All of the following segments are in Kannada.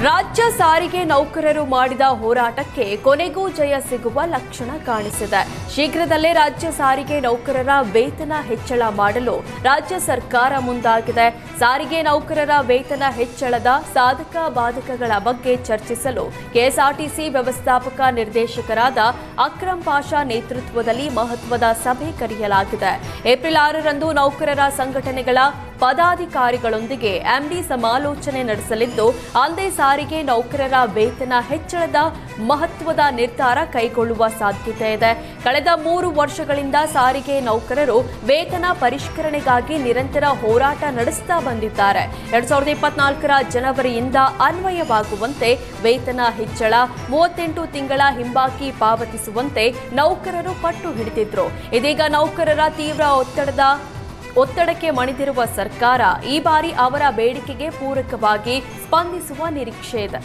ರಾಜ್ಯ ಸಾರಿಗೆ ನೌಕರರು ಮಾಡಿದ ಹೋರಾಟಕ್ಕೆ ಕೊನೆಗೂ ಜಯ ಸಿಗುವ ಲಕ್ಷಣ ಕಾಣಿಸಿದೆ. ಶೀಘ್ರದಲ್ಲೇ ರಾಜ್ಯ ಸಾರಿಗೆ ನೌಕರರ ವೇತನ ಹೆಚ್ಚಳ ಮಾಡಲು ರಾಜ್ಯ ಸರ್ಕಾರ ಮುಂದಾಗಿದೆ. ಸಾರಿಗೆ ನೌಕರರ ವೇತನ ಹೆಚ್ಚಳದ ಸಾಧಕ ಬಾಧಕಗಳ ಬಗ್ಗೆ ಚರ್ಚಿಸಲು ಕೆಎಸ್ಆರ್ಟಿಸಿ ವ್ಯವಸ್ಥಾಪಕ ನಿರ್ದೇಶಕರಾದ ಅಕ್ರಂ ಪಾಷಾ ನೇತೃತ್ವದಲ್ಲಿ ಮಹತ್ವದ ಸಭೆ ಕರೆಯಲಾಗಿದೆ. ಏಪ್ರಿಲ್ 6ರಂದು ನೌಕರರ ಸಂಘಟನೆಗಳ ಪದಾಧಿಕಾರಿಗಳೊಂದಿಗೆ ಎಂಡಿ ಸಮಾಲೋಚನೆ ನಡೆಸಲಿದ್ದು, ಅಂದೇ ಸಾರಿಗೆ ನೌಕರರ ವೇತನ ಹೆಚ್ಚಳದ ಮಹತ್ವದ ನಿರ್ಧಾರ ಕೈಗೊಳ್ಳುವ ಸಾಧ್ಯತೆ ಇದೆ. ಕಳೆದ 3 ವರ್ಷಗಳಿಂದ ಸಾರಿಗೆ ನೌಕರರು ವೇತನ ಪರಿಷ್ಕರಣೆಗಾಗಿ ನಿರಂತರ ಹೋರಾಟ ನಡೆಸುತ್ತಾ ಬಂದಿದ್ದಾರೆ. 2024ರ ಜನವರಿಯಿಂದ ಅನ್ವಯವಾಗುವಂತೆ ವೇತನ ಹೆಚ್ಚಳ, 38 ತಿಂಗಳ ಹಿಂಬಾಕಿ ಪಾವತಿಸುವಂತೆ ನೌಕರರು ಪಟ್ಟು ಹಿಡಿದಿದ್ರು. ಇದೀಗ ನೌಕರರ ತೀವ್ರ ಒತ್ತಡಕ್ಕೆ ಮಣಿದಿರುವ ಸರ್ಕಾರ ಈ ಬಾರಿ ಅವರ ಬೇಡಿಕೆಗೆ ಪೂರಕವಾಗಿ ಸ್ಪಂದಿಸುವ ನಿರೀಕ್ಷೆ ಇದೆ.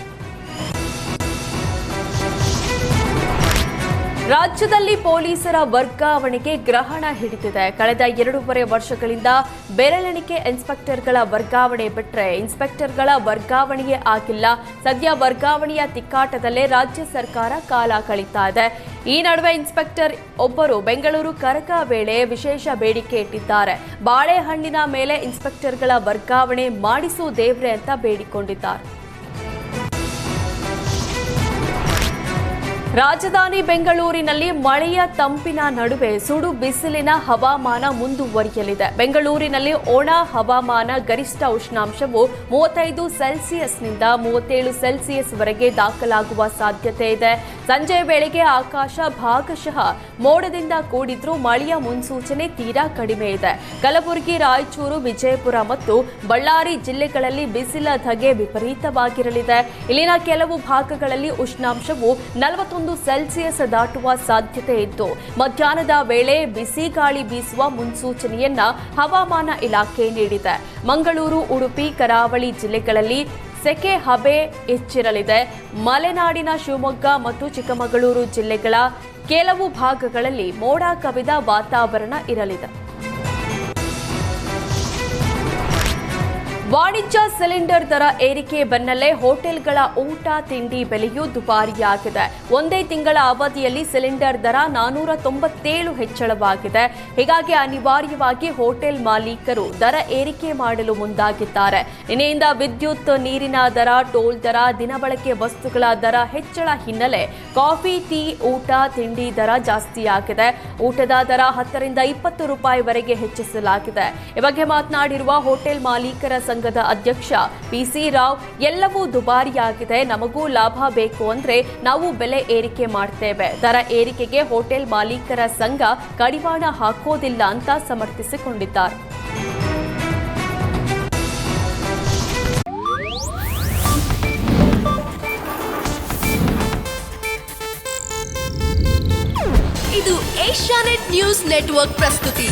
ರಾಜ್ಯದಲ್ಲಿ ಪೊಲೀಸರ ವರ್ಗಾವಣೆಗೆ ಗ್ರಹಣ ಹಿಡಿದಿದೆ. ಕಳೆದ 2.5 ವರ್ಷಗಳಿಂದ ಬೆರಳೆಣಿಕೆ ಇನ್ಸ್ಪೆಕ್ಟರ್ಗಳ ವರ್ಗಾವಣೆ ಬಿಟ್ಟರೆ ಇನ್ಸ್ಪೆಕ್ಟರ್ಗಳ ವರ್ಗಾವಣೆಯೇ ಆಗಿಲ್ಲ. ಸದ್ಯ ವರ್ಗಾವಣೆಯ ತಿಕ್ಕಾಟದಲ್ಲೇ ರಾಜ್ಯ ಸರ್ಕಾರ ಕಾಲ ಕಳೀತಾ ಇದೆ. ಈ ನಡುವೆ ಇನ್ಸ್ಪೆಕ್ಟರ್ ಒಬ್ಬರು ಬೆಂಗಳೂರು ಕರಗ ವೇಳೆ ವಿಶೇಷ ಬೇಡಿಕೆ ಇಟ್ಟಿದ್ದಾರೆ. ಬಾಳೆಹಣ್ಣಿನ ಮೇಲೆ ಇನ್ಸ್ಪೆಕ್ಟರ್ಗಳ ವರ್ಗಾವಣೆ ಮಾಡಿಸು ದೇವ್ರೆ ಅಂತ ಬೇಡಿಕೊಂಡಿದ್ದಾರೆ. ರಾಜಧಾನಿ ಬೆಂಗಳೂರಿನಲ್ಲಿ ಮಳೆಯ ತಂಪಿನ ನಡುವೆ ಸುಡು ಬಿಸಿಲಿನ ಹವಾಮಾನ ಮುಂದುವರಿಯಲಿದೆ. ಬೆಂಗಳೂರಿನಲ್ಲಿ ಒಣ ಹವಾಮಾನ ಗರಿಷ್ಠ ಉಷ್ಣಾಂಶವು 35 ಸೆಲ್ಸಿಯಸ್ನಿಂದ 37 ಸೆಲ್ಸಿಯಸ್ ವರೆಗೆ ದಾಖಲಾಗುವ ಸಾಧ್ಯತೆ ಇದೆ. ಸಂಜೆ ವೇಳೆಗೆ ಆಕಾಶ ಭಾಗಶಃ ಮೋಡದಿಂದ ಕೂಡಿದ್ರೂ ಮಳೆಯ ಮುನ್ಸೂಚನೆ ತೀರಾ ಕಡಿಮೆ ಇದೆ. ಕಲಬುರಗಿ, ರಾಯಚೂರು, ವಿಜಯಪುರ ಮತ್ತು ಬಳ್ಳಾರಿ ಜಿಲ್ಲೆಗಳಲ್ಲಿ ಬಿಸಿಲ ಧಗೆ ವಿಪರೀತವಾಗಿರಲಿದೆ. ಇಲ್ಲಿನ ಕೆಲವು ಭಾಗಗಳಲ್ಲಿ ಉಷ್ಣಾಂಶವು 41 ಸೆಲ್ಸಿಯಸ್ ದಾಟುವ ಸಾಧ್ಯತೆ ಇದ್ದು, ಮಧ್ಯಾಹ್ನದ ವೇಳೆ ಬಿಸಿ ಗಾಳಿ ಬೀಸುವ ಮುನ್ಸೂಚನೆಯನ್ನ ಹವಾಮಾನ ಇಲಾಖೆ ನೀಡಿದೆ. ಮಂಗಳೂರು, ಉಡುಪಿ, ಕರಾವಳಿ ಜಿಲ್ಲೆಗಳಲ್ಲಿ ಸೆಕೆ ಹಬೆ ಹೆಚ್ಚಿರಲಿದೆ. ಮಲೆನಾಡಿನ ಶಿವಮೊಗ್ಗ ಮತ್ತು ಚಿಕ್ಕಮಗಳೂರು ಜಿಲ್ಲೆಗಳ ಕೆಲವು ಭಾಗಗಳಲ್ಲಿ ಮೋಡ ಕವಿದ ವಾತಾವರಣ ಇರಲಿದೆ. ವಾಣಿಜ್ಯ ಸಿಲಿಂಡರ್ ದರ ಏರಿಕೆ ಬೆನ್ನಲ್ಲೇ ಹೋಟೆಲ್ಗಳ ಊಟ ತಿಂಡಿ ಬೆಲೆಯೂ ದುಬಾರಿಯಾಗಿದೆ. ಒಂದೇ ತಿಂಗಳ ಅವಧಿಯಲ್ಲಿ ಸಿಲಿಂಡರ್ ದರ 497 ಹೆಚ್ಚಳವಾಗಿದೆ. ಹೀಗಾಗಿ ಅನಿವಾರ್ಯವಾಗಿ ಹೋಟೆಲ್ ಮಾಲೀಕರು ದರ ಏರಿಕೆ ಮಾಡಲು ಮುಂದಾಗಿದ್ದಾರೆ. ನಿನ್ನೆಯಿಂದ ವಿದ್ಯುತ್, ನೀರಿನ ದರ, ಟೋಲ್ ದರ, ದಿನಬಳಕೆ ವಸ್ತುಗಳ ದರ ಹೆಚ್ಚಳ ಹಿನ್ನೆಲೆ ಕಾಫಿ, ಟೀ, ಊಟ ತಿಂಡಿ ದರ ಜಾಸ್ತಿಯಾಗಿದೆ. ಊಟದ ದರ 10 ರಿಂದ 20 ರೂಪಾಯಿವರೆಗೆ ಹೆಚ್ಚಿಸಲಾಗಿದೆ. ಈ ಬಗ್ಗೆ ಮಾತನಾಡಿರುವ ಹೋಟೆಲ್ ಮಾಲೀಕರ ಸಂಘದ ಅಧ್ಯಕ್ಷ ಪಿಸಿ ರಾವ್, ಎಲ್ಲವೂ ದುಬಾರಿಯಾಗಿದೆ, ನಮಗೂ ಲಾಭ ಬೇಕು ಅಂದ್ರೆ ನಾವು ಬೆಲೆ ಏರಿಕೆ ಮಾಡ್ತೇವೆ. ದರ ಏರಿಕೆಗೆ ಹೋಟೆಲ್ ಮಾಲೀಕರ ಸಂಘ ಕಡಿವಾಣ ಹಾಕೋದಿಲ್ಲ ಅಂತ ಸಮರ್ಥಿಸಿಕೊಂಡಿದ್ದಾರೆ. ಇದು ಏಷ್ಯಾನೆಟ್ ನ್ಯೂಸ್ ನೆಟ್ವರ್ಕ್ ಪ್ರಸ್ತುತಿ.